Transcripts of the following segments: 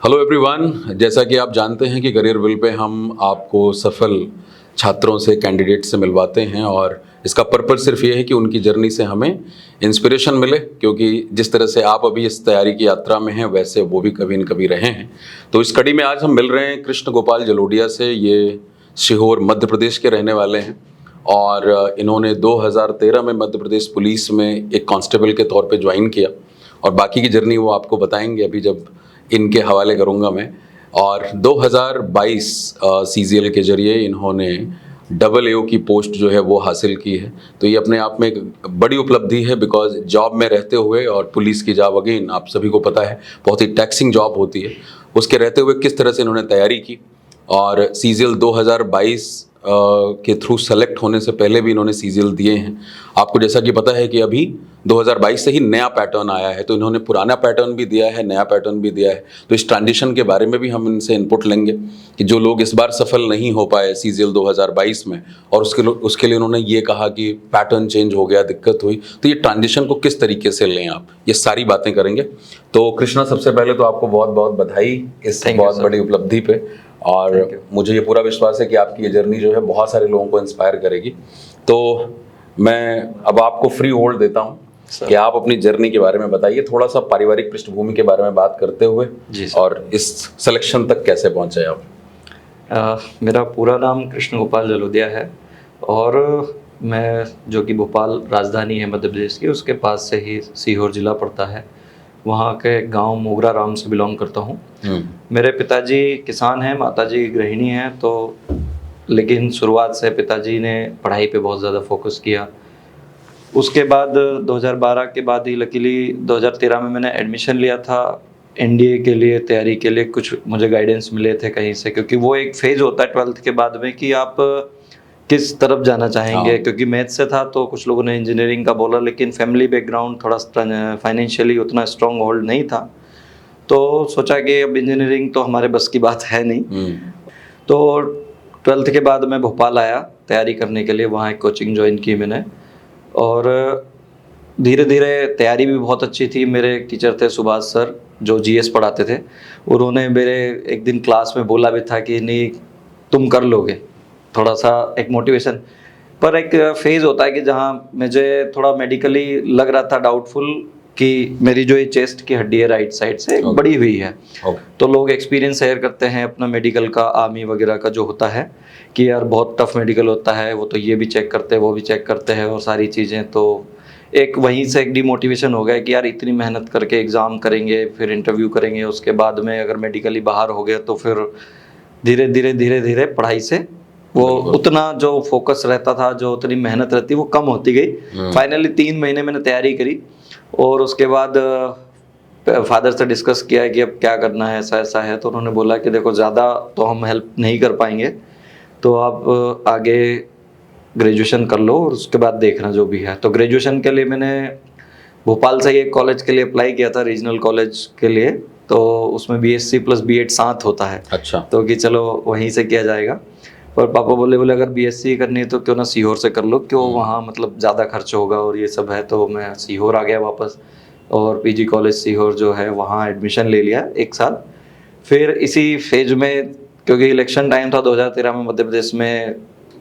Hello everyone, जैसा कि आप जानते हैं कि करियर बिल पे हम आपको सफल छात्रों से, कैंडिडेट से मिलवाते हैं और इसका पर्पस सिर्फ ये है कि उनकी जर्नी से हमें इंस्पिरेशन मिले, क्योंकि जिस तरह से आप अभी इस तैयारी की यात्रा में हैं वैसे वो भी कभी न कभी रहे हैं। तो इस कड़ी में आज हम मिल रहे हैं कृष्ण गोपाल जलोडिया से। ये सीहोर मध्य प्रदेश के रहने वाले हैं और इन्होंने 2013 में मध्य प्रदेश पुलिस में एक कांस्टेबल के तौर पे ज्वाइन किया और बाकी की जर्नी वो आपको बताएंगे अभी जब इनके हवाले करूंगा मैं। और 2022 सीजीएल के जरिए इन्होंने डबल एओ की पोस्ट जो है वो हासिल की है। तो ये अपने आप में एक बड़ी उपलब्धि है, बिकॉज जॉब में रहते हुए, और पुलिस की जॉब अगेन आप सभी को पता है बहुत ही टैक्सिंग जॉब होती है, उसके रहते हुए किस तरह से इन्होंने तैयारी की। और सीजीएल 2022 के थ्रू सेलेक्ट होने से पहले भी इन्होंने सीजीएल दिए हैं। आपको जैसा कि पता है कि अभी 2022 से ही नया पैटर्न आया है, तो इन्होंने पुराना पैटर्न भी दिया है, नया पैटर्न भी दिया है। तो इस ट्रांजिशन के बारे में भी हम इनसे इनपुट लेंगे कि जो लोग इस बार सफल नहीं हो पाए सीजीएल 2022 में, और उसके लिए उन्होंने ये कहा कि पैटर्न चेंज हो गया, दिक्कत हुई, तो ये ट्रांजिशन को किस तरीके से लें आप, ये सारी बातें करेंगे। तो कृष्णा, सबसे पहले तो आपको बहुत बहुत बधाई इस बहुत बड़ी उपलब्धि पे। और मुझे ये पूरा विश्वास है कि आपकी ये जर्नी जो है बहुत सारे लोगों को इंस्पायर करेगी। तो मैं अब आपको फ्री होल्ड देता हूँ कि आप अपनी जर्नी के बारे में बताइए, थोड़ा सा पारिवारिक पृष्ठभूमि के बारे में बात करते हुए, और इस सिलेक्शन तक कैसे पहुंचे आप। मेरा पूरा नाम कृष्ण गोपाल जलोदिया है और मैं, जो कि भोपाल राजधानी है मध्य प्रदेश की, उसके पास से ही सीहोर जिला पड़ता है, वहाँ के गांव मोगरा राम से बिलोंग करता हूँ। मेरे पिताजी किसान हैं, माताजी गृहिणी हैं। तो लेकिन शुरुआत से पिताजी ने पढ़ाई पे बहुत ज़्यादा फोकस किया। उसके बाद 2012 के बाद ही लकीली 2013 में मैंने एडमिशन लिया था एनडीए के लिए, तैयारी के लिए। कुछ मुझे गाइडेंस मिले थे कहीं से, क्योंकि वो एक फेज़ होता है 12th के बाद में कि आप किस तरफ जाना चाहेंगे। क्योंकि मैथ से था तो कुछ लोगों ने इंजीनियरिंग का बोला, लेकिन फैमिली बैकग्राउंड थोड़ा फाइनेंशियली उतना स्ट्रॉन्ग होल्ड नहीं था, तो सोचा कि अब इंजीनियरिंग तो हमारे बस की बात है नहीं। तो 12th के बाद मैं भोपाल आया तैयारी करने के लिए, वहाँ एक कोचिंग ज्वाइन की मैंने, और धीरे धीरे तैयारी भी बहुत अच्छी थी। मेरे एक टीचर थे सुभाष सर, जो जीएस पढ़ाते थे, उन्होंने मेरे एक दिन क्लास में बोला भी था कि नहीं तुम कर लोगे, थोड़ा सा एक मोटिवेशन। पर एक फेज़ होता है कि जहाँ मुझे थोड़ा मेडिकली लग रहा था डाउटफुल कि मेरी जो ये चेस्ट की हड्डी है राइट साइड से बड़ी हुई है। तो लोग एक्सपीरियंस शेयर करते हैं अपना मेडिकल का, आर्मी वगैरह का जो होता है कि यार बहुत टफ मेडिकल होता है, वो तो ये भी चेक करते हैं वो भी चेक करते हैं और सारी चीज़ें। तो एक वहीं से एक डिमोटिवेशन हो गया कि यार इतनी मेहनत करके एग्ज़ाम करेंगे, फिर इंटरव्यू करेंगे, उसके बाद में अगर मेडिकली बाहर हो गया तो फिर धीरे धीरे पढ़ाई से वो उतना जो फोकस रहता था, जो उतनी मेहनत रहती वो कम होती गई। फाइनली 3 महीने मैंने तैयारी करी और उसके बाद फादर से डिस्कस किया कि अब क्या करना है, ऐसा ऐसा है। तो उन्होंने बोला कि देखो ज़्यादा तो हम हेल्प नहीं कर पाएंगे, तो आप आगे ग्रेजुएशन कर लो और उसके बाद देखना जो भी है। तो ग्रेजुएशन के लिए मैंने भोपाल से ही एक कॉलेज के लिए अप्लाई किया था, रीजनल कॉलेज के लिए। तो उसमें बीएससी प्लस बीएड साथ होता है। अच्छा। तो कि चलो वहीं से किया जाएगा। पर पापा बोले अगर बीएससी करनी है तो क्यों ना सीहोर से कर लो, क्यों वहाँ मतलब ज़्यादा खर्च होगा और ये सब है। तो मैं सीहोर आ गया वापस और पीजी कॉलेज सीहोर जो है वहाँ एडमिशन ले लिया 1 साल। फिर इसी फेज में, क्योंकि इलेक्शन टाइम था 2013 में, मध्य प्रदेश में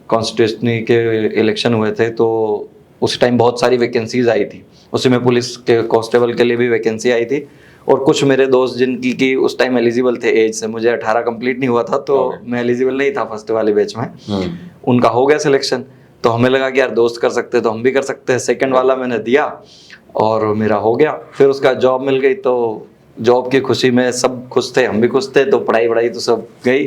कॉन्स्टिट्यूशनी के इलेक्शन हुए थे, तो उस टाइम बहुत सारी वैकेंसीज आई थी। उसी में पुलिस के कांस्टेबल के लिए भी वैकेंसी आई थी। और कुछ मेरे दोस्त जिनकी कि उस टाइम एलिजिबल थे एज से, मुझे 18 कंप्लीट नहीं हुआ था तो मैं एलिजिबल नहीं था फर्स्ट वाले बैच में, उनका हो गया सिलेक्शन। तो हमें लगा कि यार दोस्त कर सकते हैं तो हम भी कर सकते हैं। सेकंड वाला मैंने दिया और मेरा हो गया। फिर उसका जॉब मिल गई, तो जॉब की खुशी में सब खुश थे, हम भी खुश थे। तो पढ़ाई तो सब गई।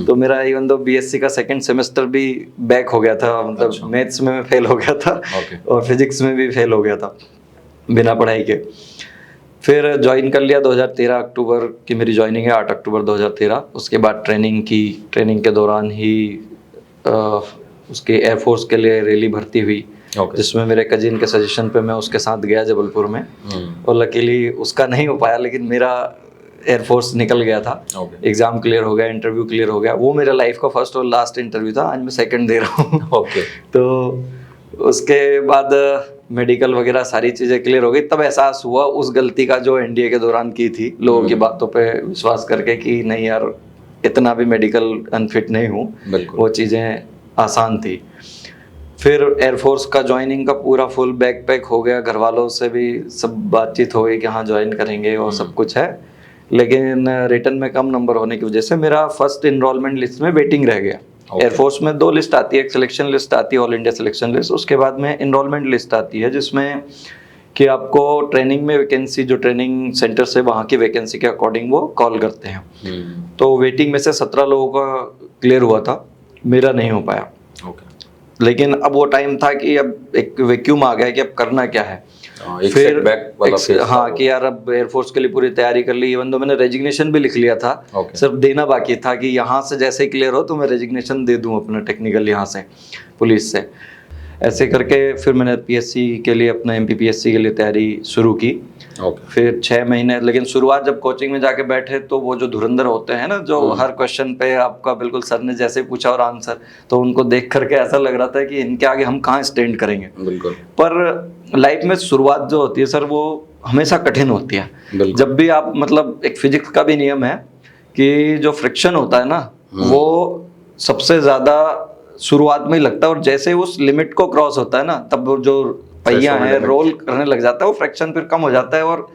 तो मेरा इवन दो बीएससी का सेकंड सेमेस्टर भी बैक हो गया था, मतलब मैथ्स में मैं फेल हो गया था और फिजिक्स में भी फेल हो गया था बिना पढ़ाई के। फिर ज्वाइन कर लिया 2013 अक्टूबर की मेरी ज्वाइनिंग है, 8 अक्टूबर 2013। उसके बाद ट्रेनिंग की, ट्रेनिंग के दौरान ही उसके एयरफोर्स के लिए रैली भर्ती हुई, जिसमें मेरे कजिन के सजेशन पे मैं उसके साथ गया जबलपुर में। और लकीली उसका नहीं हो पाया, लेकिन मेरा एयरफोर्स निकल गया था। एग्ज़ाम क्लियर हो गया, इंटरव्यू क्लियर हो गया। वो मेरा लाइफ का फर्स्ट और लास्ट इंटरव्यू था, आज मैं सेकंड दे रहा हूँ। तो उसके बाद मेडिकल वगैरह सारी चीज़ें क्लियर हो गई, तब एहसास हुआ उस गलती का जो एनडीए के दौरान की थी, लोगों की बातों पे विश्वास करके कि नहीं यार इतना भी मेडिकल अनफिट नहीं हूँ, वो चीज़ें आसान थी। फिर एयरफोर्स का ज्वाइनिंग का पूरा फुल बैक पैक हो गया, घर वालों से भी सब बातचीत हो गई कि हाँ ज्वाइन करेंगे और सब कुछ है, लेकिन रिटर्न में कम नंबर होने की वजह से मेरा फर्स्ट इनरोलमेंट लिस्ट में वेटिंग रह गया। एयरफोर्स में 2 लिस्ट आती है, एक सिलेक्शन लिस्ट आती है ऑल इंडिया सिलेक्शन लिस्ट, उसके बाद में इनरोलमेंट लिस्ट आती है जिसमें कि आपको ट्रेनिंग में वैकेंसी, जो ट्रेनिंग सेंटर से वहाँ की वैकेंसी के अकॉर्डिंग वो कॉल करते हैं। तो वेटिंग में से 17 लोगों का क्लियर हुआ था, मेरा नहीं हो पाया। लेकिन अब वो टाइम था कि अब एक वैक्यूम आ गया कि अब करना क्या है। एक फिर सेटबैक वाला फेज हाँ कि यार अब एयरफोर्स के लिए पूरी तैयारी कर ली, इवन तो मैंने रेजिग्नेशन भी लिख लिया था, सिर्फ देना बाकी था कि यहाँ से जैसे ही क्लियर हो तो मैं रेजिग्नेशन दे दूँ अपना टेक्निकल यहाँ से पुलिस से। ऐसे करके फिर मैंने पीएससी के लिए, अपना एमपीपीएससी के लिए तैयारी शुरू की। फिर 6 महीने, लेकिन शुरुआत जब कोचिंग में जाके बैठे तो वो जो धुरंधर होते हैं ना, जो हर क्वेश्चन पे आपका बिल्कुल सर ने जैसे पूछा और आंसर, तो उनको देख करके ऐसा लग रहा था कि इनके आगे हम कहाँ स्टैंड करेंगे। बिल्कुल। पर लाइफ में शुरुआत जो होती है सर वो हमेशा कठिन होती है। जब भी आप, मतलब एक फिजिक्स का भी नियम है कि जो फ्रिक्शन होता है ना वो सबसे ज्यादा शुरुआत में ही लगता है, और जैसे उस लिमिट को क्रॉस होता है ना तब वो जो पहिया है रोल करने लग जाता है, वो फ्रिक्शन फिर कम हो जाता है और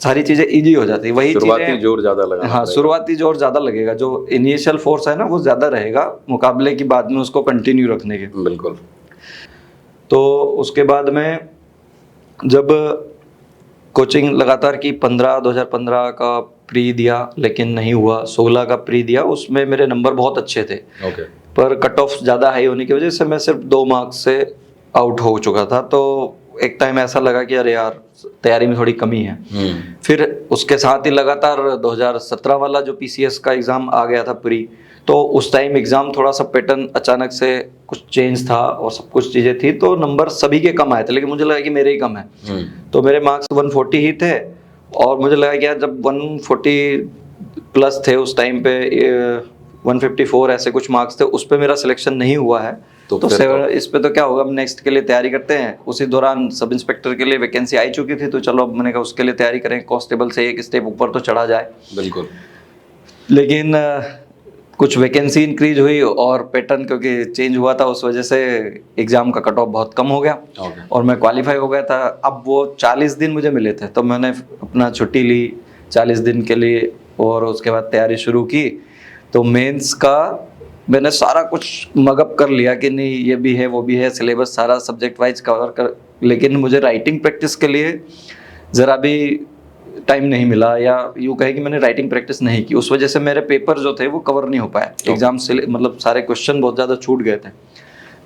सारी चीजें इजी हो जाती है। वही शुरुआती जोर ज्यादा लगा। हाँ, शुरुआती जोर ज्यादा लगेगा, जो इनिशियल फोर्स है ना वो ज्यादा रहेगा मुकाबले की बाद में उसको कंटिन्यू रखने के। बिल्कुल। तो उसके बाद में जब कोचिंग लगातार की 2015 का प्री दिया लेकिन नहीं हुआ, 16 का प्री दिया, उसमें मेरे नंबर बहुत अच्छे थे। पर कट ऑफ ज़्यादा हाई होने की वजह से मैं सिर्फ 2 मार्क्स से आउट हो चुका था। तो एक टाइम ऐसा लगा कि अरे यार तैयारी में थोड़ी कमी है। फिर उसके साथ ही लगातार 2017 वाला जो पीसीएस का एग्ज़ाम आ गया था प्री, तो उस टाइम एग्ज़ाम थोड़ा सा पैटर्न अचानक से कुछ चेंज था और सब कुछ चीज़ें थी, तो नंबर सभी के कम आए थे, लेकिन मुझे लगा कि मेरे ही कम है। तो मेरे मार्क्स 140 ही थे और मुझे लगा कि यार जब 140 प्लस थे उस टाइम पे, 154 ऐसे कुछ मार्क्स थे, उस पर मेरा सिलेक्शन नहीं हुआ है तो इस पे तो क्या होगा, अब नेक्स्ट के लिए तैयारी करते हैं। उसी दौरान सब इंस्पेक्टर के लिए वैकेंसी आई चुकी थी, तो चलो अब मैंने कहा उसके लिए तैयारी करें, कांस्टेबल से एक स्टेप ऊपर तो चढ़ा जाए। बिल्कुल। लेकिन कुछ वैकेंसी इंक्रीज हुई और पैटर्न क्योंकि चेंज हुआ था, उस वजह से एग्ज़ाम का कट ऑफ बहुत कम हो गया और मैं क्वालिफाई हो गया था। अब वो 40 दिन मुझे मिले थे, तो मैंने अपना छुट्टी ली 40 दिन के लिए और उसके बाद तैयारी शुरू की। तो मेंस का मैंने सारा कुछ मगअप कर लिया कि नहीं ये भी है वो भी है, सिलेबस सारा सब्जेक्ट वाइज कवर कर, लेकिन मुझे राइटिंग प्रैक्टिस के लिए ज़रा भी टाइम नहीं मिला, या यूँ कहे कि मैंने राइटिंग प्रैक्टिस नहीं की, उस वजह से मेरे पेपर जो थे वो कवर नहीं हो पाए एग्जाम से, मतलब सारे क्वेश्चन बहुत ज़्यादा छूट गए थे।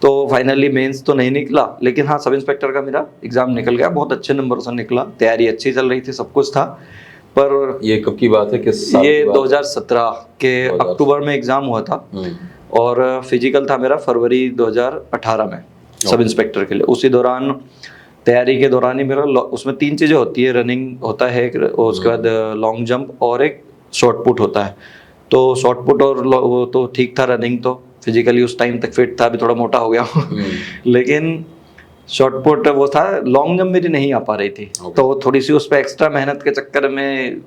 तो फाइनली मेंस तो नहीं निकला, लेकिन हाँ सब इंस्पेक्टर का मेरा एग्ज़ाम निकल गया, बहुत अच्छे नंबर से निकला, तैयारी अच्छी चल रही थी, सब कुछ था। पर ये कब की बात है, किस साल? ये 2017 के अक्टूबर में एग्ज़ाम हुआ था और फिजिकल था मेरा फरवरी 2018 में सब इंस्पेक्टर के लिए। उसी दौरान तैयारी के दौरान ही मेरा, उसमें 3 चीज़ें होती है, रनिंग होता है और उसके बाद लॉन्ग जंप और एक शॉर्ट पुट होता है। तो शॉर्ट पुट और वो तो ठीक था, रनिंग तो फिजिकली उस टाइम तक फिट था, अभी थोड़ा मोटा हो गया लेकिन शॉर्ट पुट वो था, लॉन्ग जंप मेरी नहीं आ पा रही थी। तो थोड़ी सी उस पर एक्स्ट्रा मेहनत के चक्कर में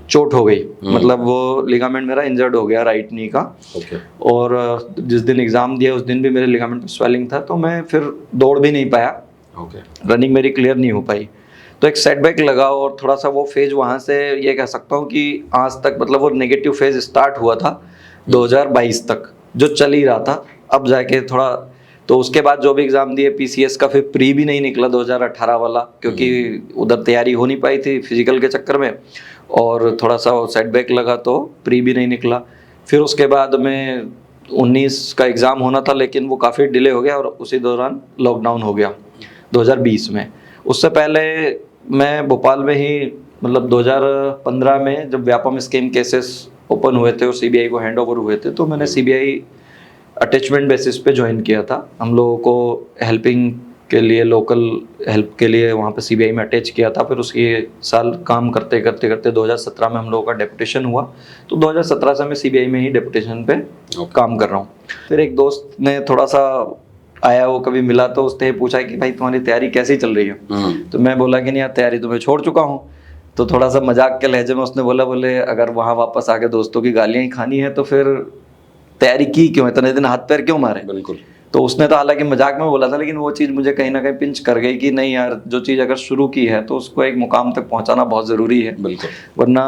चोट हो गई, मतलब वो लिगामेंट मेरा इंजर्ड हो गया राइट नी का। और जिस दिन एग्ज़ाम दिया उस दिन भी मेरे लिगामेंट में स्वेलिंग था, तो मैं फिर दौड़ भी नहीं पाया, रनिंग मेरी क्लियर नहीं हो पाई, तो एक सेटबैक लगा। और थोड़ा सा वो फेज वहाँ से ये कह सकता हूँ कि आज तक, मतलब वो नेगेटिव फेज स्टार्ट हुआ था 2022 तक जो चल ही रहा था, अब जाके थोड़ा, तो उसके बाद जो भी एग्ज़ाम दिए पीसीएस का, फिर प्री भी नहीं निकला 2018 वाला, क्योंकि उधर तैयारी हो नहीं पाई थी फिजिकल के चक्कर में, और थोड़ा सा सेटबैक लगा तो प्री भी नहीं निकला। फिर उसके बाद में 19 का एग्ज़ाम होना था, लेकिन वो काफ़ी डिले हो गया और उसी दौरान लॉकडाउन हो गया 2020 में। उससे पहले मैं भोपाल में ही, मतलब 2015 में जब व्यापम स्कीम केसेस ओपन हुए थे और सीबीआई को हैंड ओवर हुए थे, तो मैंने सीबीआई अटैचमेंट बेसिस पे ज्वाइन किया था। हम लोगों को हेल्पिंग के लिए, लोकल हेल्प के लिए वहाँ पे सीबीआई में अटैच किया था। फिर उसी साल काम करते करते 2017 में हम लोगों का डेपुटेशन हुआ, तो 2017 से मैं सीबीआई में ही डेपुटेशन पे काम कर रहा हूँ। फिर एक दोस्त ने थोड़ा सा आया, वो कभी मिला तो उसने पूछा कि भाई तुम्हारी तैयारी कैसी चल रही है। तो मैं बोला कि नहीं यार, तैयारी तो मैं छोड़ चुका हूँ। तो थोड़ा सा मजाक के लहजे में उसने बोले अगर वहाँ वापस आके दोस्तों की गालियाँ ही खानी है तो फिर तैयारी की क्यों, इतने दिन हाथ पैर क्यों मारे। बिल्कुल। तो उसने तो हालांकि मजाक में बोला था, लेकिन वो चीज़ मुझे कहीं ना कहीं पिंच कर गई कि नहीं यार, जो चीज़ अगर शुरू की है तो उसको एक मुकाम तक पहुंचाना बहुत ज़रूरी है। बिल्कुल। वरना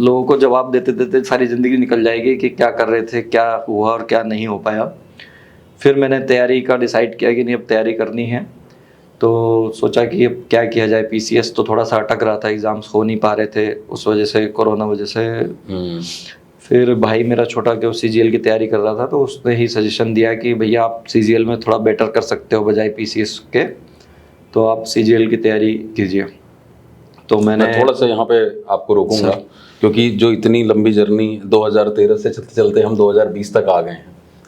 लोगों को जवाब देते देते सारी ज़िंदगी निकल जाएगी कि क्या कर रहे थे, क्या हुआ और क्या नहीं हो पाया। फिर मैंने तैयारी का डिसाइड किया कि नहीं, अब तैयारी करनी है। तो सोचा कि अब क्या किया जाए। पीसीएस तो थोड़ा सा अटक रहा था, एग्ज़ाम्स हो नहीं पा रहे थे उस वजह से, कोरोना वजह से। फिर भाई मेरा छोटा कि वो सीजीएल की तैयारी कर रहा था, तो उसने ही सजेशन दिया कि भैया आप सीजीएल में थोड़ा बेटर कर सकते हो बजाय पीसीएस के, तो आप सीजीएल की तैयारी कीजिए। तो मैं थोड़ा सा यहाँ पे आपको रोकूंगा, क्योंकि जो इतनी लंबी जर्नी 2013 से चलते चलते हम 2020 तक आ गए हैं,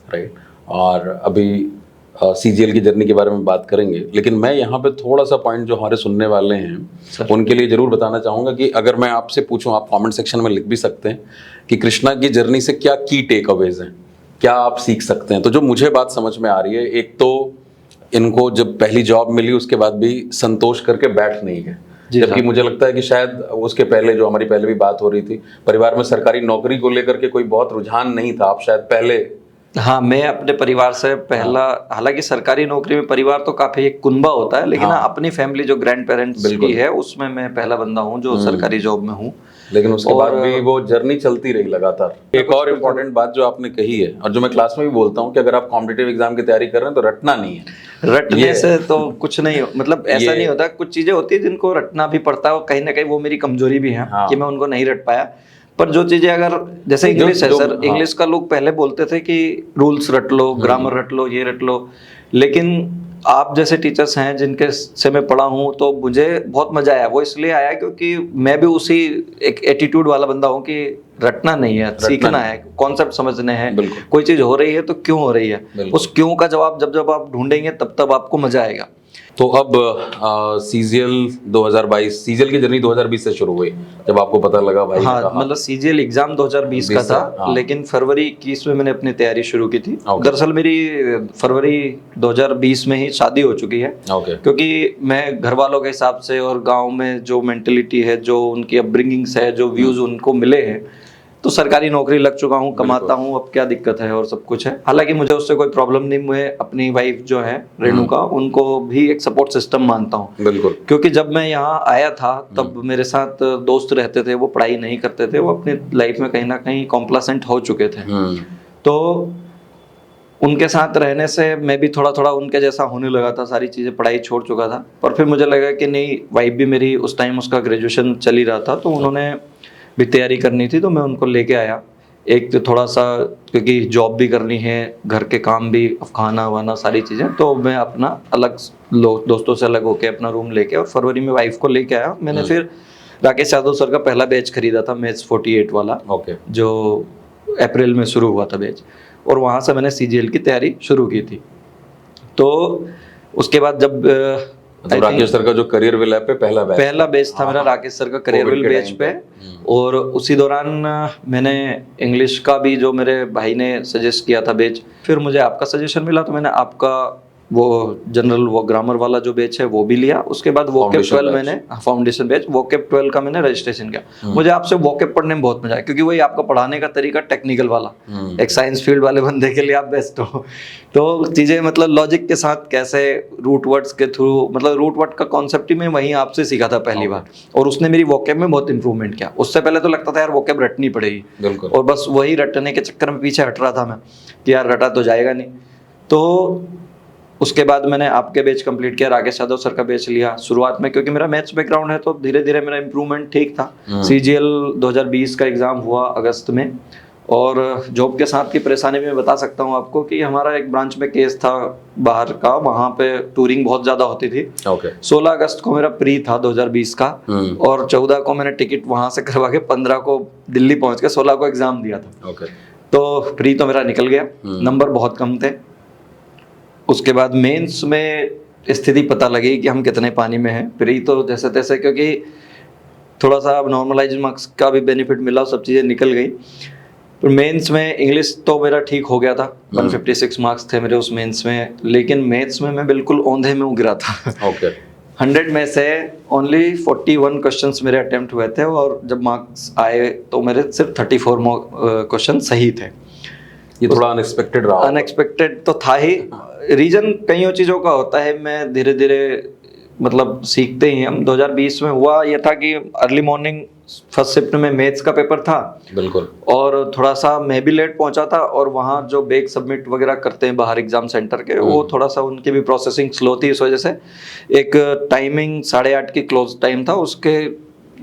राइट। और अभी सीजीएल की जर्नी के बारे में बात करेंगे, लेकिन मैं यहाँ पे थोड़ा सा पॉइंट जो हमारे सुनने वाले हैं उनके लिए ज़रूर बताना चाहूँगा कि अगर मैं आपसे पूछूं, आप कमेंट सेक्शन में लिख भी सकते हैं कि कृष्णा की जर्नी से क्या की टेक अवेज हैं, क्या आप सीख सकते हैं। तो जो मुझे बात समझ में आ रही है, एक तो इनको जब पहली जॉब मिली उसके बाद भी संतोष करके बैठ नहीं गए, जबकि मुझे लगता है कि शायद उसके पहले, जो हमारी पहले भी बात हो रही थी, परिवार में सरकारी नौकरी को लेकर के कोई बहुत रुझान नहीं था। आप शायद पहले, हाँ, मैं अपने परिवार से पहला, हालांकि सरकारी नौकरी में परिवार तो काफी एक कुनबा होता है, लेकिन अपनी फैमिली जो ग्रैंड पेरेंट्स की है उसमें मैं पहला बंदा हूँ जो सरकारी जॉब में हूँ। लेकिन उसके बाद भी वो जर्नी चलती रही लगातार। एक और इम्पोर्टेंट बात जो आपने कही है और जो मैं क्लास में भी बोलता हूँ कि अगर आप कॉम्पिटिटिव एग्जाम की तैयारी कर रहे हैं तो रटना नहीं है। रटने से तो कुछ नहीं, मतलब ऐसा नहीं होता। कुछ चीजें होती है जिनको रटना भी पड़ता है, और कहीं ना कहीं वो मेरी कमजोरी भी है कि मैं उनको नहीं रट पाया। पर जो चीजें अगर, जैसे इंग्लिश है सर, इंग्लिश का लोग पहले बोलते थे कि रूल्स रट लो, ग्रामर रट लो, ये रट लो, लेकिन आप जैसे टीचर्स हैं जिनके से मैं पढ़ा हूँ तो मुझे बहुत मजा आया। वो इसलिए आया क्योंकि मैं भी उसी एक एटीट्यूड वाला बंदा हूँ कि रटना नहीं है, सीखना है, कॉन्सेप्ट समझने हैं। कोई चीज हो रही है तो क्यों हो रही है, उस क्यों का जवाब जब जब आप ढूंढेंगे तब तब आपको मजा आएगा। तो अब सीजीएल 2022, सीजीएल की जर्नी 2020 से शुरू हुई जब आपको पता लगा भाई। हाँ, मतलब सीजीएल एग्जाम 2020 का था, लेकिन फरवरी 21 में मैंने अपनी तैयारी शुरू की थी। दरअसल मेरी फरवरी 2020 में ही शादी हो चुकी है, क्योंकि मैं घर वालों के हिसाब से और गांव में जो मेंटेलिटी है, जो उनकी अपब्रिंगिंग्स है, जो व्यूज उनको मिले हैं, तो सरकारी नौकरी लग चुका हूँ, कमाता हूँ, अब क्या दिक्कत है, और सब कुछ है। हालांकि मुझे उससे कोई प्रॉब्लम नहीं, मैं अपनी वाइफ जो है रेणुका, उनको भी एक सपोर्ट सिस्टम मानता हूँ। बिल्कुल, क्योंकि जब मैं यहाँ आया था तब मेरे साथ दोस्त रहते थे, वो पढ़ाई नहीं करते थे, वो अपनी लाइफ में कहीं ना कहीं कॉम्प्लासेंट हो चुके थे। तो उनके साथ रहने से मैं भी थोड़ा थोड़ा उनके जैसा होने लगा था, सारी चीज़ें, पढ़ाई छोड़ चुका था। पर फिर मुझे लगा कि नहीं, वाइफ भी मेरी उस टाइम, उसका ग्रेजुएशन चल ही रहा था, तो उन्होंने भी तैयारी करनी थी, तो मैं उनको लेके आया। एक तो थोड़ा सा, क्योंकि जॉब भी करनी है, घर के काम भी, खाना वाना, सारी चीज़ें, तो मैं अपना अलग दोस्तों से अलग होके अपना रूम लेके और फरवरी में वाइफ को लेके आया। मैंने फिर राकेश यादव सर का पहला बैच खरीदा था, मैथ्स 48 वाला, जो अप्रैल में शुरू हुआ था बैच, और वहाँ से मैंने सीजीएल की तैयारी शुरू की थी। तो उसके बाद जब तो राकेश सर का जो करियर विल पे पहला बैच था मेरा, राकेश सर का करियर विल बैच पे। और उसी दौरान मैंने इंग्लिश का भी, जो मेरे भाई ने सजेस्ट किया था बैच, फिर मुझे आपका सजेशन मिला, तो मैंने आपका वो जनरल, वो ग्रामर वाला जो बैच है वो भी लिया। उसके बाद वोकेब 12 मैंने, फाउंडेशन बैच वोकेब 12 का मैंने रजिस्ट्रेशन किया। मुझे आपसे वोकेब पढ़ने में बहुत मजा आया, क्योंकि वही आपका पढ़ाने का तरीका टेक्निकल वाला, एक साइंस फील्ड वाले बंदे के लिए आप बेस्ट हो। तो चीज़ें मतलब लॉजिक के साथ, कैसे रूट वर्ड्स के थ्रू, मतलब रूट वर्ड का कॉन्सेप्ट ही मैं वहीं आपसे सीखा था पहली बार, और उसने मेरी वोकेब में बहुत इंप्रूवमेंट किया। उससे पहले तो लगता था यार वोकेब रटनी पड़ेगी, और बस वही रटने के चक्कर में पीछे हट रहा था मैं कि यार रटा तो जाएगा नहीं। तो उसके बाद मैंने आपके बैच कंप्लीट किया, राकेश यादव सर का बैच लिया। शुरुआत में क्योंकि मेरा मैथ्स बैकग्राउंड है, तो धीरे धीरे मेरा इंप्रूवमेंट ठीक था। सीजीएल 2020 का एग्ज़ाम हुआ अगस्त में, और जॉब के साथ की परेशानी भी मैं बता सकता हूँ आपको कि हमारा एक ब्रांच में केस था बाहर का, वहाँ पे टूरिंग बहुत ज़्यादा होती थी। 16 अगस्त को मेरा प्री था 2020 का, और 14 को मैंने टिकट वहाँ से करवा के 15 को दिल्ली पहुँच के 16 को एग्ज़ाम दिया था। तो प्री तो मेरा निकल गया, नंबर बहुत कम थे। उसके बाद मेंस में स्थिति पता लगी कि हम कितने पानी में हैं। प्री तो जैसे तैसे, क्योंकि थोड़ा सा नॉर्मलाइज मार्क्स का भी बेनिफिट मिला, सब चीज़ें निकल गई। पर मेंस में इंग्लिश तो मेरा ठीक हो गया था, 156 मार्क्स थे मेरे उस मेंस में, लेकिन मैथ्स में मैं बिल्कुल औंधे में गिरा था। ओके 100 में से ओनली 41 क्वेश्चंस मेरे अटेम्प्ट हुए थे, और जब मार्क्स आए तो मेरे सिर्फ 34 क्वेश्चन सही थे। ये थोड़ा अनएक्सपेक्टेड रहा। अनएक्सपेक्टेड तो था ही, रीजन कईयों चीज़ों का होता है, मैं धीरे धीरे मतलब सीखते ही हम। 2020 में हुआ ये था कि अर्ली मॉर्निंग फर्स्ट शिफ्ट में मैथ्स का पेपर था, बिल्कुल, और थोड़ा सा मैं भी लेट पहुंचा था, और वहाँ जो बैग सबमिट वगैरह करते हैं बाहर एग्जाम सेंटर के, वो थोड़ा सा उनकी भी प्रोसेसिंग स्लो थी, इस वजह से एक टाइमिंग 8:30 की क्लोज टाइम था, उसके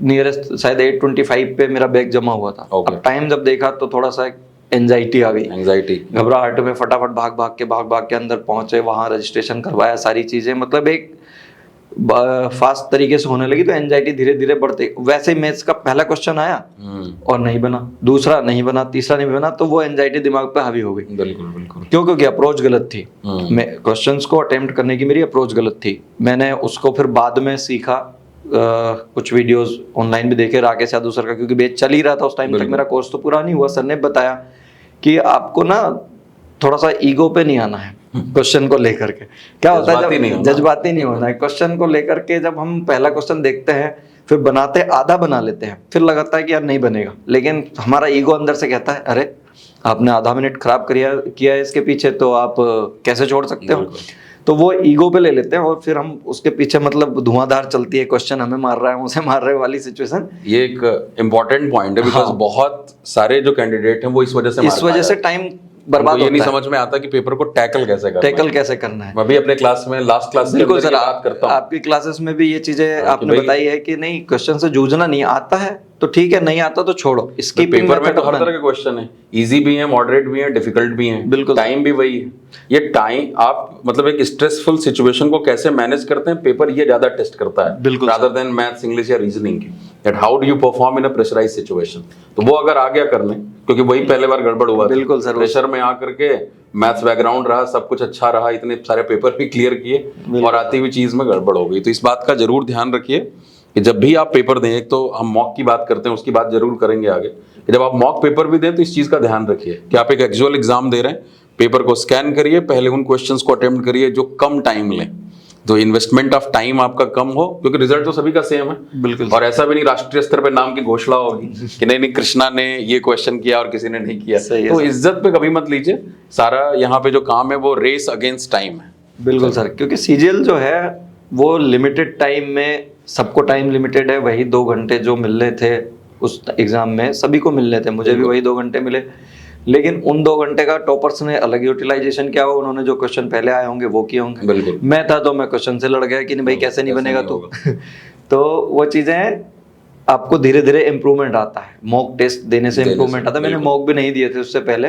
नियरेस्ट शायद 8:25 पे मेरा बैग जमा हुआ था। अब टाइम जब देखा तो थोड़ा सा एंजाइटी आ गई, एंजाइटी, घबराहट में फटाफट भाग भाग के अंदर पहुंचे, वहाँ रजिस्ट्रेशन करवाया, सारी चीजें मतलब एक फास्ट तरीके से होने लगी, तो एंजाइटी धीरे धीरे बढ़ते। वैसे ही मैथ्स का पहला क्वेश्चन आया और नहीं बना, दूसरा नहीं बना, तीसरा नहीं बना, तो वो एंजाइटी दिमाग पे हावी हो गई। बिल्कुल बिल्कुल, क्यों? क्योंकि अप्रोच गलत थी। मैं क्वेश्चंस को अटेम्प्ट करने की मेरी अप्रोच गलत थी। मैंने उसको फिर बाद में सीखा, कुछ वीडियोस ऑनलाइन भी देखे राकेश यादव सर का, क्योंकि बैच चल ही रहा था उस टाइम तक, मेरा कोर्स तो पूरा नहीं हुआ। सर ने बताया कि आपको ना थोड़ा सा ईगो पे नहीं आना है क्वेश्चन को लेकर के। क्या होता है जब जज्बाती नहीं होना है क्वेश्चन को लेकर के, जब हम पहला क्वेश्चन देखते हैं फिर बनाते आधा बना लेते हैं, फिर लगता है कि यार नहीं बनेगा, लेकिन हमारा ईगो अंदर से कहता है अरे आपने आधा मिनट खराब किया है इसके पीछे, तो आप कैसे छोड़ सकते हो। तो वो ईगो पे ले लेते हैं, और फिर हम उसके पीछे मतलब धुआंधार चलती है, क्वेश्चन हमें मार रहा है उसे मार रहे वाली सिचुएशन। ये एक इम्पोर्टेंट पॉइंट है, बिकॉज बहुत सारे जो कैंडिडेट हैं वो इस वजह से टाइम बर्बाद होता है। ये नहीं समझ में आता कि पेपर को टैकल कैसे करना है। मैं भी अपने क्लास में लास्ट क्लास में बात करता हूं, आपकी क्लासेस में भी ये चीजें आपने बताई है कि नहीं, क्वेश्चन से जूझना नहीं आता है तो ठीक है, नहीं आता तो छोड़ो। इसकी पेपर में तो हर तरह के क्वेश्चन है, इजी भी है, मॉडरेट भी है, डिफिकल्ट भी है, बिल्कुल टाइम भी वही है। ये टाइम आप मतलब एक स्ट्रेसफुल सिचुएशन को कैसे मैनेज करते हैं, पेपर ये ज्यादा टेस्ट करता है, बिल्कुल, रादर देन मैथ्स, इंग्लिश या रीजनिंग की, that how do you perform in a pressurised situation. तो वो अगर आ गया करने, क्योंकि वही पहले बार गड़बड़ हुआ, बिल्कुल सर, प्रेशर में आकर के मैथ्स बैकग्राउंड रहा, सब कुछ अच्छा रहा, इतने सारे पेपर भी क्लियर किए और आती हुई चीज में गड़बड़ हो गई। तो इस बात का जरूर ध्यान रखिए कि जब भी आप पेपर दें, एक तो हम मॉक की बात करते हैं, उसकी बात जरूर करेंगे आगे, कि जब आप मॉक पेपर भी दें तो इस चीज का ध्यान रखिए कि आप एक एक्चुअल एग्जाम दे रहे हैं, पेपर को स्कैन करिए, पहले उन क्वेश्चंस को अटेम्प्ट करिए जो कम टाइम लें, तो इन्वेस्टमेंट ऑफ टाइम आपका कम हो, क्योंकि रिजल्ट तो सभी का सेम है। बिल्कुल, और ऐसा भी नहीं राष्ट्रीय स्तर पे नाम की घोषणा होगी कि नहीं कृष्णा ने ये क्वेश्चन किया और किसी ने नहीं किया। तो इज्जत पे कभी मत लीजिए, सारा यहाँ पे जो काम है वो रेस अगेंस्ट टाइम है। बिल्कुल सर, क्योंकि सीजीएल जो है वो लिमिटेड टाइम में, सबको टाइम लिमिटेड है, वही 2 घंटे जो मिल रहे थे उस एग्जाम में सभी को मिल रहे थे, मुझे भी वही 2 घंटे मिले, लेकिन उन 2 घंटे का टॉपर्स ने अलग यूटिलाइजेशन किया हो, उन्होंने जो क्वेश्चन पहले आए होंगे वो किए होंगे। मैं था तो मैं क्वेश्चन से लड़ गया कि नहीं भाई कैसे नहीं बनेगा तू। तो वो चीजें आपको धीरे धीरे इम्प्रूवमेंट आता है, मॉक टेस्ट देने से इम्प्रूवमेंट आता है। मैंने मॉक भी नहीं दिए थे उससे पहले,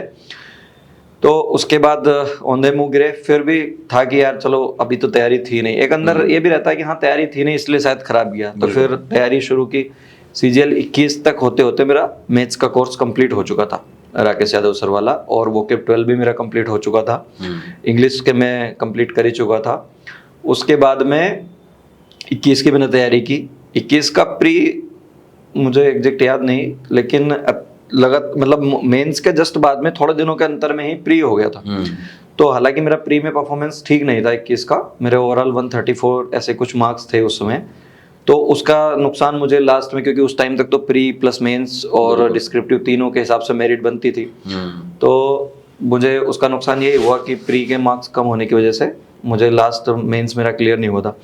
तो उसके बाद औंधे मुंह गिरे, फिर भी था कि यार चलो अभी तो तैयारी थी नहीं, एक अंदर ये भी रहता है कि हाँ तैयारी थी नहीं इसलिए शायद खराब गया, तो फिर तैयारी शुरू की। सीजीएल 21 तक होते होते मेरा मैथ्स का कोर्स कंप्लीट हो चुका था, राकेश यादव सर वाला, और वो के 12 भी मेरा कंप्लीट हो चुका था, इंग्लिश के मैं कंप्लीट कर ही चुका था। उसके बाद में 21 की मैंने तैयारी की, 21 का प्री मुझे एग्जैक्ट याद नहीं, लेकिन मतलब मेंस के जस्ट बाद में थोड़े दिनों के अंतर में ही प्री हो गया था। तो हालांकि मेरा प्री में परफॉर्मेंस ठीक नहीं था 21 का, मेरे ओवरऑल 134 ऐसे कुछ मार्क्स थे उस समय, तो उसका नुकसान मुझे लास्ट में, क्योंकि उस टाइम तक तो प्री प्लस मेंस और डिस्क्रिप्टिव तीनों के हिसाब से मेरिट बनती थी, तो मुझे उसका नुकसान यही हुआ कि प्री के मार्क्स कम होने की वजह से मुझे लास्ट मेंस मेरा क्लियर नहीं हुआ था।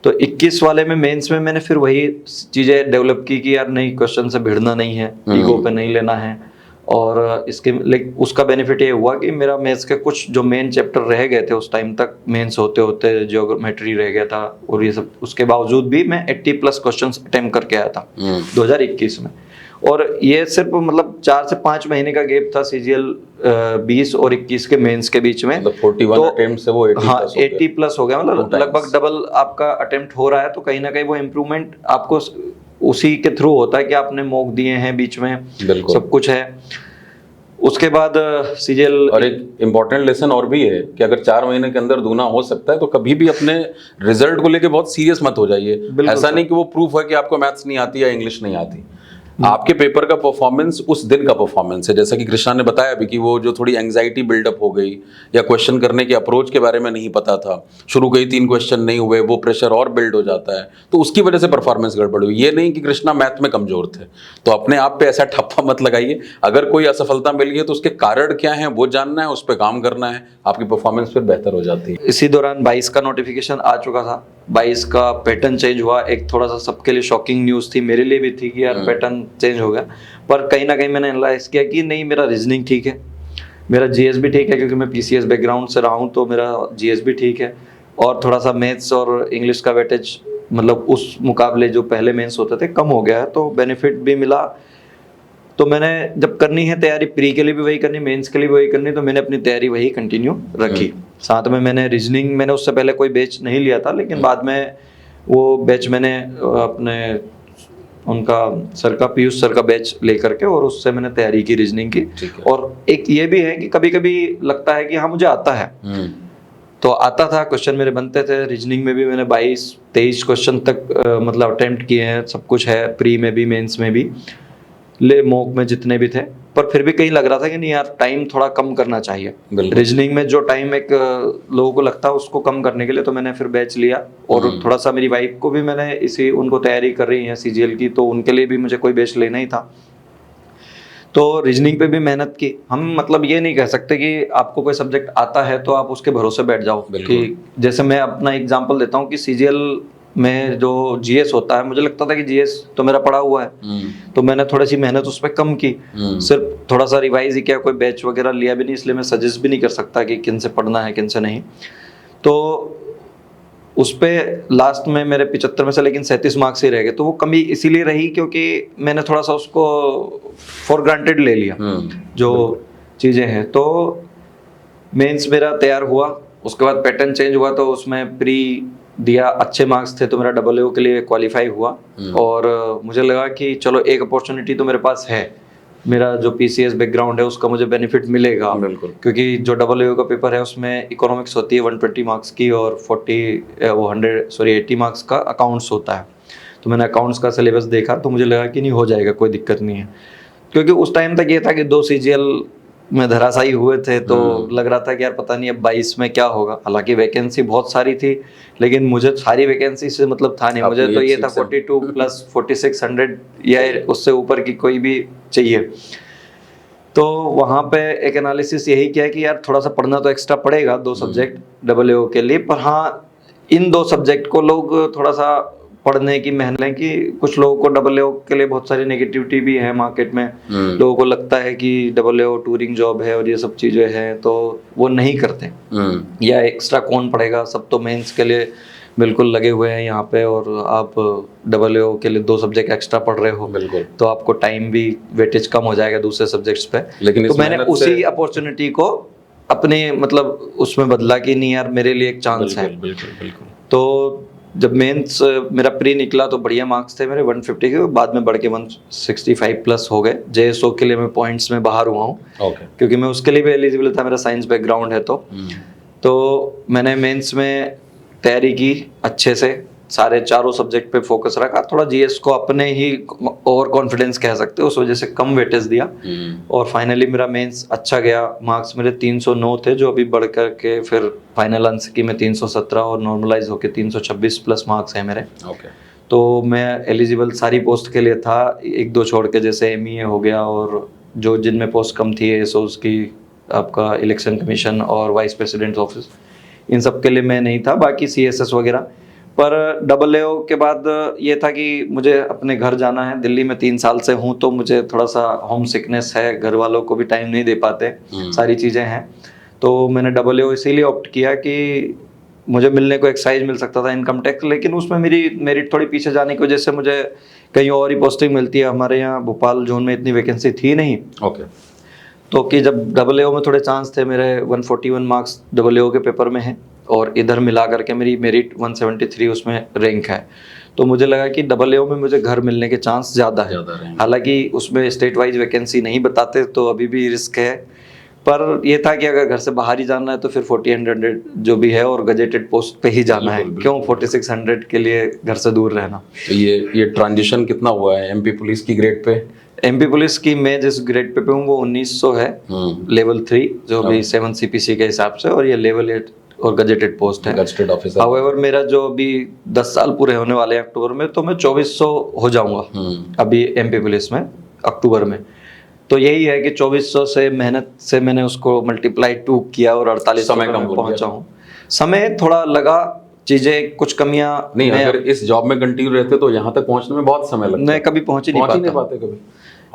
तो 21 वाले में मेंस में मैंने फिर वही चीज़ें डेवलप की कि यार नहीं, क्वेश्चन से भिड़ना नहीं है, ईगो पे नहीं लेना है, और इसके उसका बेनिफिट ये हुआ कि मेरा मैथ्स के कुछ जो मेन चैप्टर रह गए थे उस टाइम तक, मेंस होते होते ज्योमेट्री रह गया था और ये सब, उसके बावजूद भी मैं 80+ क्वेश्चंस अटेम्प्ट करके आया था 2021 में। और ये सिर्फ मतलब 4 से 5 महीने का गैप था सीजीएल 20 और 21 के मेंस के बीच में, मतलब 41 अटेम्प्ट से वो 80 हाँ 80+ हो गया, मतलब लगभग डबल आपका अटेम्प्ट हो रहा है। तो कहीं ना कहीं वो इम्प्रूवमेंट आपको उसी के थ्रू होता है कि आपने मॉक दिए हैं बीच में, सब कुछ है। उसके बाद सीजीएल, और एक इम्पॉर्टेंट लेसन और भी है कि अगर 4 महीने के अंदर दूना हो सकता है तो कभी भी अपने रिजल्ट को लेके बहुत सीरियस मत हो जाइए। ऐसा नहीं कि वो प्रूफ है कि आपको मैथ्स नहीं आती या इंग्लिश नहीं आती, आपके पेपर का परफॉर्मेंस उस दिन का परफॉर्मेंस है, जैसा कि कृष्णा ने बताया अभी कि वो जो थोड़ी एंग्जाइटी बिल्डअप हो गई या क्वेश्चन करने के अप्रोच के बारे में नहीं पता था, शुरू के ही 3 क्वेश्चन नहीं हुए, वो प्रेशर और बिल्ड हो जाता है, तो उसकी वजह से परफॉर्मेंस गड़बड़ हुई। ये नहीं कि कृष्णा मैथ में कमजोर थे, तो अपने आप पे ऐसा ठप्पा मत लगाइए। अगर कोई असफलता मिली है तो उसके कारण क्या है वो जानना है, उस पर काम करना है, आपकी परफॉर्मेंस फिर बेहतर हो जाती है। इसी दौरान 22 का नोटिफिकेशन आ चुका था, 22 का पैटर्न चेंज हुआ। एक थोड़ा सा सबके लिए शॉकिंग न्यूज़ थी, मेरे लिए भी थी कि यार पैटर्न चेंज हो गया। पर कहीं ना कहीं मैंने एनालाइज किया कि नहीं, मेरा रीजनिंग ठीक है, मेरा जीएस भी ठीक है, क्योंकि मैं पीसीएस बैकग्राउंड से रहा हूँ, तो मेरा जीएस भी ठीक है। और थोड़ा सा मैथ्स और इंग्लिश का वेटेज मतलब उस मुकाबले जो पहले मेंस होते थे कम हो गया है, तो बेनिफिट भी मिला। तो मैंने जब करनी है तैयारी, प्री के लिए भी वही करनी, मेंस के लिए भी वही करनी, तो मैंने अपनी तैयारी वही कंटिन्यू रखी। साथ में मैंने रीजनिंग, मैंने उससे पहले कोई बैच नहीं लिया था, लेकिन बाद में वो बैच मैंने अपने उनका सर का, पीयूष सर का बैच लेकर के, और उससे मैंने तैयारी की रीजनिंग की। और एक ये भी है कि कभी कभी लगता है कि हाँ मुझे आता है, तो आता था, क्वेश्चन मेरे बनते थे। रीजनिंग में भी मैंने 22-23 क्वेश्चन तक मतलब अटेम्प्ट किए हैं, सब कुछ है, प्री में भी मेंस में भी, ले मॉक में जितने भी थे। पर फिर भी कहीं लग रहा था कि नहीं यार, टाइम थोड़ा कम करना चाहिए रीजनिंग में। जो टाइम एक लोगों को लगता है उसको कम करने के लिए, तो मैंने फिर बैच लिया। और थोड़ा सा मेरी वाइफ को भी मैंने इसी, उनको तैयारी कर रही है सीजीएल की, तो उनके लिए भी मुझे कोई बैच लेना ही था, तो रीजनिंग पे भी मेहनत की। हम मतलब ये नहीं कह सकते कि आपको कोई सब्जेक्ट आता है तो आप उसके भरोसे बैठ जाओ। कि जैसे मैं अपना एग्जांपल देता हूँ कि सीजीएल में जो जीएस होता है, मुझे लगता था कि जीएस तो मेरा पढ़ा हुआ है, तो मैंने थोड़ी सी मेहनत उस पर कम की, सिर्फ थोड़ा सा रिवाइज ही किया, कोई बैच वगैरह लिया भी नहीं, इसलिए मैं सजेस्ट भी नहीं कर सकता कि किन से पढ़ना है किन से नहीं। तो उस पे लास्ट में मेरे 75 में से लेकिन 37 मार्क्स ही रह गए। तो वो कमी इसीलिए रही क्योंकि मैंने थोड़ा सा उसको फॉर ग्रांटेड ले लिया जो चीज़ें हैं। तो मेंस मेरा तैयार हुआ, उसके बाद पैटर्न चेंज हुआ, तो उसमें प्री दिया, अच्छे मार्क्स थे, तो मेरा AAO के लिए क्वालिफाई हुआ। और मुझे लगा कि चलो एक अपॉर्चुनिटी तो मेरे पास है, मेरा जो पीसीएस बैकग्राउंड है उसका मुझे बेनिफिट मिलेगा, क्योंकि जो AAO का पेपर है उसमें इकोनॉमिक्स होती है 120 मार्क्स की, और 80 मार्क्स का अकाउंट्स होता है। तो मैंने अकाउंट्स का सिलेबस देखा, तो मुझे लगा कि नहीं, हो जाएगा, कोई दिक्कत नहीं है। क्योंकि उस टाइम तक ये था कि 2 सीजीएल में धराशायी हुए थे, तो लग रहा था कि यार पता नहीं अब 22 में क्या होगा। हालांकि वैकेंसी बहुत सारी थी, लेकिन मुझे सारी वैकेंसी से मतलब था नहीं, मुझे तो ये था 42 प्लस 4600 या उससे ऊपर की कोई भी चाहिए। तो वहाँ पे एक एनालिसिस यही किया कि यार थोड़ा सा पढ़ना तो एक्स्ट्रा पड़ेगा 2 सब्जेक्ट AAO के लिए, पर हाँ इन 2 सब्जेक्ट को लोग थोड़ा सा पढ़ने की मेहनत है कि कुछ लोगों को AAO के लिए बहुत सारी नेगेटिविटी भी है मार्केट में। लोगों को लगता है कि AAO टूरिंग जॉब है और ये सब चीज़ें हैं, तो वो नहीं करते, या एक्स्ट्रा कौन पढ़ेगा, सब तो मेंस के लिए बिल्कुल लगे हुए हैं यहाँ पे, और आप AAO के लिए 2 सब्जेक्ट एक्स्ट्रा पढ़ रहे हो, तो आपको टाइम भी वेटेज कम हो जाएगा दूसरे सब्जेक्ट्स पे। लेकिन तो मैंने उसी अपॉर्चुनिटी को अपने मतलब उसमें बदला कि नहीं यार मेरे लिए एक चांस है। तो जब मेंस मेरा प्री निकला तो बढ़िया मार्क्स थे मेरे 150 के, बाद में बढ़ के 165 प्लस हो गए। JSO के लिए मैं पॉइंट्स में बाहर हुआ हूँ, क्योंकि मैं उसके लिए भी एलिजिबल था, मेरा साइंस बैकग्राउंड है। तो मैंने मेंस में तैयारी की अच्छे से, सारे चारों सब्जेक्ट पे फोकस रखा, थोड़ा जीएस को अपने ही ओवर कॉन्फिडेंस कह सकते हो, उस वजह से कम वेटेज दिया, और फाइनली मेरा मेंस अच्छा गया। मार्क्स मेरे 309 थे, जो अभी बढ़ कर के फिर फाइनल अंश की में 317 और नॉर्मलाइज होके 326 प्लस मार्क्स है मेरे। तो मैं एलिजिबल सारी पोस्ट के लिए था, 1-2 छोड़ के, जैसे MEA हो गया, और जो जिनमें पोस्ट कम थी ASOs की, आपका इलेक्शन कमीशन और वाइस प्रेसिडेंट ऑफिस, इन सब के लिए मैं नहीं था, बाकी CSS वगैरह। पर AAO के बाद ये था कि मुझे अपने घर जाना है, दिल्ली में 3 साल से हूँ, तो मुझे थोड़ा सा होम सिकनेस है, घर वालों को भी टाइम नहीं दे पाते, सारी चीज़ें हैं। तो मैंने AAO इसीलिए ऑप्ट किया कि मुझे मिलने को एक्साइज मिल सकता था इनकम टैक्स, लेकिन उसमें मेरी मेरिट थोड़ी पीछे जाने की वजह से मुझे कहीं और ही पोस्टिंग मिलती है। हमारे यहाँ भोपाल जोन में इतनी वैकेंसी थी नहीं। तो कि जब AAO में थोड़े चांस थे, मेरे 141 मार्क्स AAO के पेपर में हैं, और इधर मिला करके मेरी मेरिट 173 उसमें रैंक है, तो मुझे लगा कि AAO में मुझे घर मिलने के चांस ज़्यादा है। हालांकि उसमें स्टेट वाइज वैकेंसी नहीं बताते, तो अभी भी रिस्क है, पर ये था कि अगर घर से बाहर ही जाना है तो फिर 40-100 जो भी है और गजेटेड पोस्ट पे ही जाना है, बिल्कुल, क्यों 4600 के लिए घर से दूर रहना। तो ये ट्रांजिशन कितना हुआ है एमपी पुलिस की ग्रेड पे? एमपी पुलिस की मैं जिस ग्रेड पे हूँ वो 1900 है, लेवल 3 जो भी 7 सीपीसी के हिसाब से, और ये लेवल 8 और गजेटेड पोस्ट है, गजेटेड ऑफिसर। हाउएवर मेरा जो अभी 10 साल पूरे होने वाले हैं अक्टूबर में, तो मैं 2400 हो जाऊंगा अभी एमपी पुलिस में अक्टूबर में। तो यही है कि 2400 से मेहनत से मैंने उसको मल्टीप्लाई 2 किया और 48 समय कम में पहुंचा हूँ। समय थोड़ा लगा, चीजें कुछ कमियां नहीं, अगर इस जॉब में कंटिन्यू रहते तो यहाँ तक पहुंचने में बहुत समय लगता। मैं कभी पहुंच ही नहीं पाते कभी।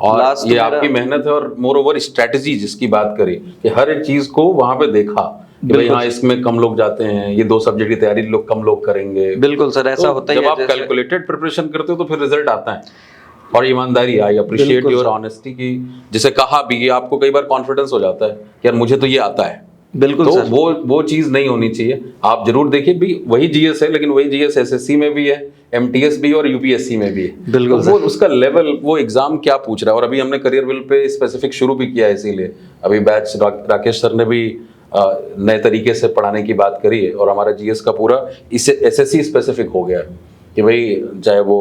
और ये आपकी मेहनत है और मोर ओवर स्ट्रेटजी जिसकी बात करी कि हर एक चीज को वहां पे देखा कि भाई हाँ इसमें कम लोग जाते हैं, ये 2 सब्जेक्ट की तैयारी लोग कम लोग करेंगे। बिल्कुल सर, ऐसा होता है। जब आप कैलकुलेटेड प्रिपरेशन करते हो तो फिर रिजल्ट आता है। और ईमानदारी, आई अप्रिशिएट योर ऑनेस्टी की जिसे कहा भी कि आपको कई बार कॉन्फिडेंस हो जाता है कि यार मुझे तो ये आता है। बिल्कुल तो सर। वो चीज नहीं होनी चाहिए। आप जरूर देखिए भी वही जीएस है, लेकिन वही जीएस एसएससी में भी है, एमटीएस भी और यूपीएससी में भी है। बिल्कुल तो वो उसका लेवल, वो एग्जाम क्या पूछ रहा है। और अभी हमने करियर विल पे स्पेसिफिक शुरू भी किया है, इसीलिए अभी बैच राकेश सर ने भी नए तरीके से पढ़ाने की बात करी है और हमारा जीएस का पूरा इससे एसएससी स्पेसिफिक हो गया है कि भाई चाहे वो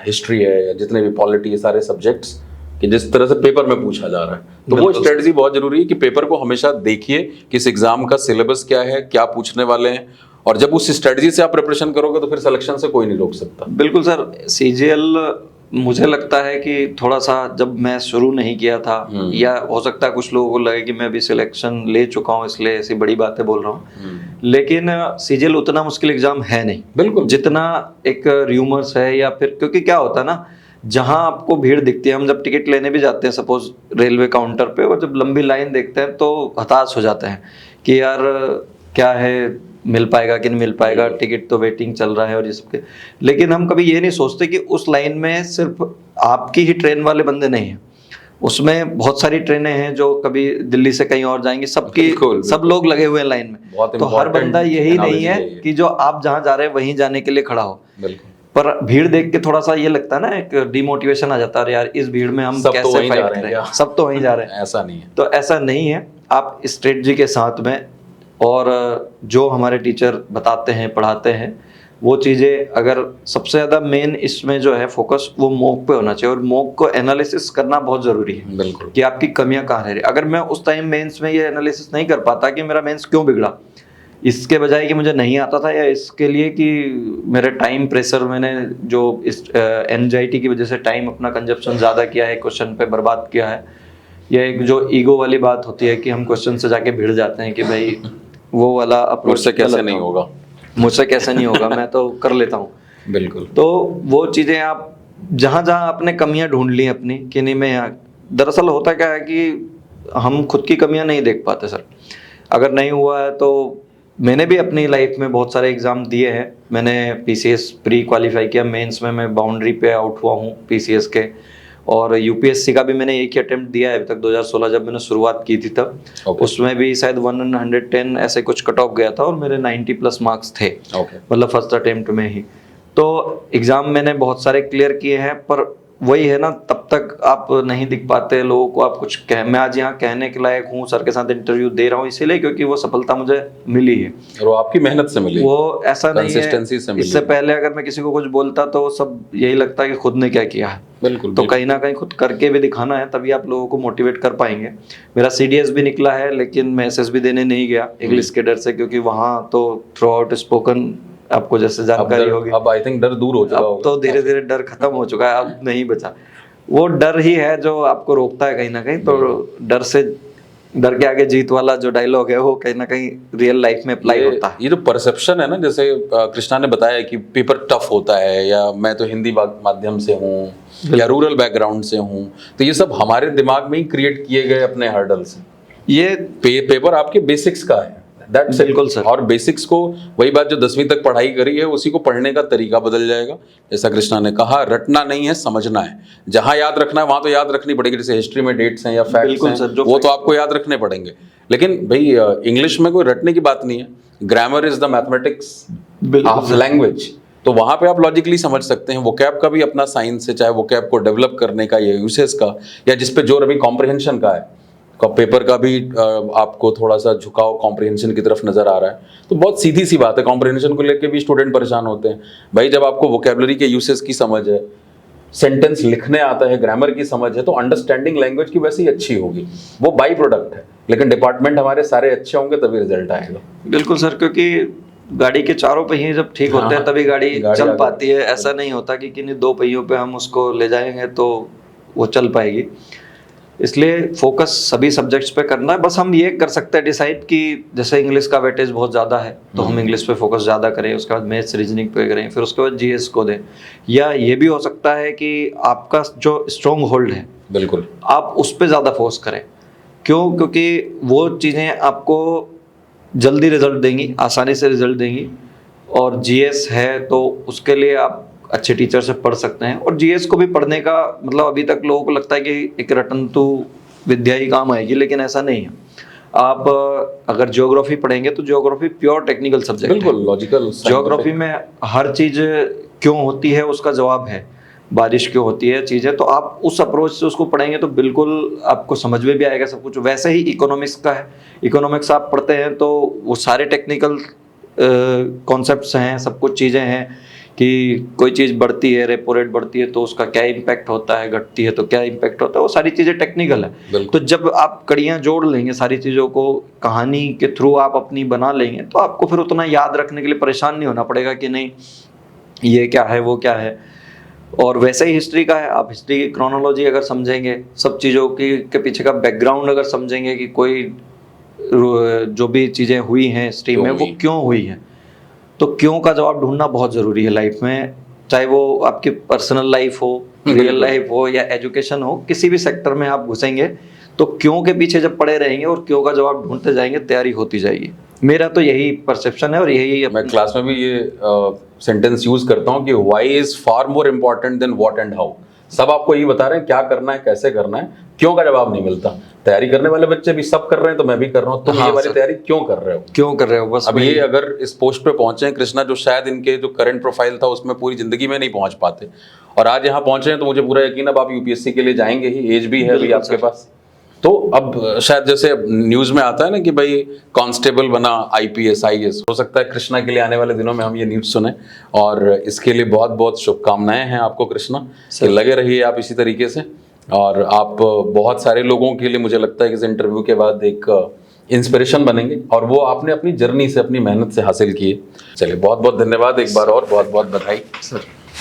हिस्ट्री है या जितने भी पॉलिटी है, सारे सब्जेक्ट्स कि जिस तरह से पेपर में पूछा जा रहा है। तो वो स्ट्रेटजी बहुत जरूरी है कि पेपर को हमेशा देखिए कि इस एग्जाम का सिलेबस क्या है, क्या पूछने वाले हैं, और जब उस स्ट्रेटजी से आप प्रिपरेशन करोगे तो फिर सिलेक्शन से कोई नहीं रोक सकता। बिल्कुल सर। सीजीएल मुझे लगता है कि थोड़ा सा जब मैं शुरू नहीं किया था, या हो सकता है कुछ लोगों को लगे कि मैं अभी सिलेक्शन ले चुका हूँ इसलिए ऐसी बड़ी बातें बोल रहा हूँ, लेकिन सीजीएल उतना मुश्किल एग्जाम है नहीं बिल्कुल जितना एक र्यूमर्स है। या फिर क्योंकि क्या होता है ना, जहां आपको भीड़ दिखती है, हम जब टिकट लेने भी जाते हैं सपोज रेलवे काउंटर पे, और जब लंबी लाइन देखते हैं तो हताश हो जाते हैं कि यार क्या है, मिल पाएगा कि नहीं मिल पाएगा, टिकट तो वेटिंग चल रहा है और ये सब के। लेकिन हम कभी ये नहीं सोचते कि उस लाइन में सिर्फ आपकी ही ट्रेन वाले बंदे नहीं हैं, उसमें बहुत सारी ट्रेनें हैं जो कभी दिल्ली से कहीं और जाएंगी, सबकी सब लोग लगे हुए हैं लाइन में। तो हर बंदा यही नहीं है कि जो आप जहाँ जा रहे हैं वहीं जाने के लिए खड़ा हो। पर भीड़ देख के थोड़ा सा ये लगता है ना, एक डिमोटिवेशन आ जाता है, यार इस भीड़ में हम कैसे फाइट करें, सब तो वहीं जा रहे हैं। ऐसा नहीं है। तो ऐसा नहीं है, आप स्ट्रेटजी के साथ में और जो हमारे टीचर बताते हैं, पढ़ाते हैं, वो चीज़ें, अगर सबसे ज़्यादा मेन इसमें जो है फोकस वो मॉक पे होना चाहिए, और मॉक को एनालिसिस करना बहुत ज़रूरी है। बिल्कुल। कि आपकी कमियां कहाँ रह रही। अगर मैं उस टाइम मेंस में ये एनालिसिस नहीं कर पाता कि मेरा मेंस क्यों बिगड़ा, इसके बजाय कि मुझे नहीं आता था, या इसके लिए कि मेरे टाइम प्रेशर, मैंने जो इस एंजाइटी की वजह से टाइम अपना कंजप्शन ज़्यादा किया है, क्वेश्चन पे बर्बाद किया है, या एक जो ईगो वाली बात होती है कि हम क्वेश्चन से जाके भिड़ जाते हैं कि भाई वो वाला अप्रोच मुझसे कैसे नहीं होगा, मुझसे कैसे नहीं होगा, मैं तो कर लेता हूँ। बिल्कुल। तो वो चीज़ें आप जहाँ जहाँ आपने कमियाँ ढूंढ ली अपनी कि नहीं मैं यहाँ, दरअसल होता क्या है कि हम खुद की कमियाँ नहीं देख पाते सर। अगर नहीं हुआ है तो मैंने भी अपनी लाइफ में बहुत सारे एग्ज़ाम दिए हैं। मैंने पीसीएस प्री क्वालिफाई किया, मेंस में मैं बाउंड्री पे आउट हुआ हूँ पीसीएस के, और यूपीएससी का भी मैंने एक ही अटेम्प्ट दिया है अभी तक, 2016 जब मैंने शुरुआत की थी तब। उसमें भी शायद 110 ऐसे कुछ कट ऑफ गया था और मेरे 90+ मार्क्स थे, मतलब फर्स्ट अटेम्प्ट में ही। तो एग्ज़ाम मैंने बहुत सारे क्लियर किए हैं, पर वही है ना, तब तक आप नहीं दिख पाते लोगों को, आप कुछ मैं आज यहाँ कहने के लायक हूँ, सर के साथ इंटरव्यू दे रहा हूँ इसीलिए क्योंकि वो सफलता मुझे मिली है और वो आपकी मेहनत से मिली, वो ऐसा नहीं है। से इससे पहले अगर मैं किसी को कुछ बोलता तो सब यही लगता है कि खुद ने क्या किया है। बिल्कुल। तो कहीं ना कहीं खुद करके भी दिखाना है, तभी आप लोगों को मोटिवेट कर पाएंगे। मेरा सीडीएस भी निकला है, लेकिन मैं एसएसबी देने नहीं गया इंग्लिश के डर से, क्योंकि वहाँ तो थ्रू आउट स्पोकन आपको जैसे जानकारी होगी। अब आई थिंक डर दूर हो चुका होगा। तो धीरे धीरे डर खत्म हो चुका है, अब नहीं बचा। वो डर ही है जो आपको रोकता है कहीं ना कहीं। तो डर के आगे जीत वाला जो डायलॉग है वो कहीं ना कहीं रियल लाइफ में अप्लाई होता है। ये जो परसेप्शन है ना, जैसे कृष्णा ने बताया कि पेपर टफ होता है, या मैं तो हिंदी माध्यम से हूँ या रूरल बैकग्राउंड से हूँ, तो ये सब हमारे दिमाग में ही क्रिएट किए गए अपने हर्डल्स। ये पेपर आपके बेसिक्स का है, दैट्स बिल्कुल सर। और बेसिक्स को, वही बात जो 10वीं तक पढ़ाई करी है उसी को पढ़ने का तरीका बदल जाएगा। जैसा कृष्णा ने कहा, रटना नहीं है, समझना है। जहां याद रखना है वहां तो याद रखनी पड़ेगी, जैसे हिस्ट्री में डेट्स हैं या फैक्ट्स हैं, वो तो आपको याद रखने पड़ेंगे। लेकिन भाई इंग्लिश में कोई रटने की बात नहीं है। Grammar is the mathematics of language. तो वहां पे आप लॉजिकली समझ सकते हैं। वोकैब का भी अपना साइंस है, चाहे वोकैब को डेवलप करने का या यूसेज का, या जिसपे जोर अभी कॉम्प्रिहेंशन का है। पेपर का भी आपको थोड़ा सा झुकाव कॉम्प्रिहेंशन की तरफ नजर आ रहा है, तो बहुत सीधी सी बात है, कॉम्प्रिहेंशन को लेकर भी स्टूडेंट परेशान होते हैं। भाई जब आपको वोकेबलरी के यूसेस की समझ है, सेंटेंस लिखने आता है, ग्रामर की समझ है, तो अंडरस्टैंडिंग लैंग्वेज की वैसे ही अच्छी होगी, वो बाई प्रोडक्ट है। लेकिन डिपार्टमेंट हमारे सारे अच्छे होंगे तभी रिजल्ट आएगा। बिल्कुल सर, क्योंकि गाड़ी के चारों पहिए जब ठीक होते हैं तभी गाड़ी चल पाती है। ऐसा नहीं होता कि किन्हीं दो पहियों पे हम उसको ले जाएंगे तो वो चल पाएगी। इसलिए फोकस सभी सब्जेक्ट्स पे करना है। बस हम ये कर सकते हैं डिसाइड कि जैसे इंग्लिश का वेटेज बहुत ज़्यादा है तो हम इंग्लिश पे फोकस ज़्यादा करें, उसके बाद मैथ्स रीजनिंग पे करें, फिर उसके बाद जीएस को दें। या ये भी हो सकता है कि आपका जो स्ट्रॉन्ग होल्ड है बिल्कुल आप उस पर ज़्यादा फोर्स करें। क्यों? क्योंकि वो चीज़ें आपको जल्दी रिजल्ट देंगी, आसानी से रिजल्ट देंगी। और जीएस है तो उसके लिए आप अच्छे टीचर से पढ़ सकते हैं। और जीएस को भी पढ़ने का मतलब अभी तक लोगों को लगता है कि एक रटन तो विद्या ही काम आएगी, लेकिन ऐसा नहीं है। आप अगर ज्योग्राफी पढ़ेंगे तो ज्योग्राफी प्योर टेक्निकल सब्जेक्ट है, बिल्कुल लॉजिकल। ज्योग्राफी में हर चीज़ क्यों होती है उसका जवाब है, बारिश क्यों होती है चीज़ें, तो आप उस अप्रोच से उसको पढ़ेंगे तो बिल्कुल आपको समझ में भी आएगा सब कुछ। वैसे ही इकोनॉमिक्स का है, इकोनॉमिक्स आप पढ़ते हैं तो वो सारे टेक्निकल कॉन्सेप्ट्स हैं, सब कुछ चीज़ें हैं कि कोई चीज़ बढ़ती है, रेपो रेट बढ़ती है तो उसका क्या इम्पैक्ट होता है, घटती है तो क्या इम्पैक्ट होता है, वो सारी चीज़ें टेक्निकल है। तो जब आप कड़ियाँ जोड़ लेंगे सारी चीज़ों को, कहानी के थ्रू आप अपनी बना लेंगे, तो आपको फिर उतना याद रखने के लिए परेशान नहीं होना पड़ेगा कि नहीं ये क्या है वो क्या है। और वैसे ही हिस्ट्री का है, आप हिस्ट्री की क्रोनोलॉजी अगर समझेंगे, सब चीज़ों की के पीछे का बैकग्राउंड अगर समझेंगे कि कोई जो भी चीज़ें हुई हैं हिस्ट्री में वो क्यों हुई है, तो क्यों का जवाब ढूंढना बहुत ज़रूरी है लाइफ में। चाहे वो आपकी पर्सनल लाइफ हो, रियल लाइफ हो या एजुकेशन हो, किसी भी सेक्टर में आप घुसेंगे तो क्यों के पीछे जब पड़े रहेंगे और क्यों का जवाब ढूंढते जाएंगे, तैयारी होती जाएगी। मेरा तो यही परसेप्शन है और यही मैं क्लास में भी ये सेंटेंस यूज करता हूँ कि why is far more important then what and how. सब आपको यही बता रहे हैं क्या करना है, कैसे करना है, क्यों का जवाब नहीं मिलता। तैयारी करने वाले बच्चे भी सब कर रहे हैं तो मैं भी कर रहा हूँ, तुम ये वाली तैयारी क्यों कर रहे हो, क्यों कर रहे हो। बस अब ये अगर इस पोस्ट पे पहुंचे हैं कृष्णा, जो शायद इनके जो करंट प्रोफाइल था उसमें पूरी जिंदगी में नहीं पहुंच पाते, और आज यहाँ पहुंचे हैं तो मुझे पूरा यकीन अब आप यूपीएससी के लिए जाएंगे ही, एज भी है अभी आपके पास। तो अब शायद जैसे न्यूज में आता है ना कि भाई कांस्टेबल बना आईपीएस आईएएस, हो सकता है कृष्णा के लिए आने वाले दिनों में हम ये न्यूज सुने। और इसके लिए बहुत बहुत शुभकामनाएं हैं आपको कृष्णा, लगे रहिए आप इसी तरीके से। और आप बहुत सारे लोगों के लिए मुझे लगता है कि इस इंटरव्यू के बाद एक इंस्पिरेशन बनेंगे, और वो आपने अपनी जर्नी से, अपनी मेहनत से हासिल किए। चलिए बहुत बहुत धन्यवाद एक बार और बहुत बहुत बधाई सर।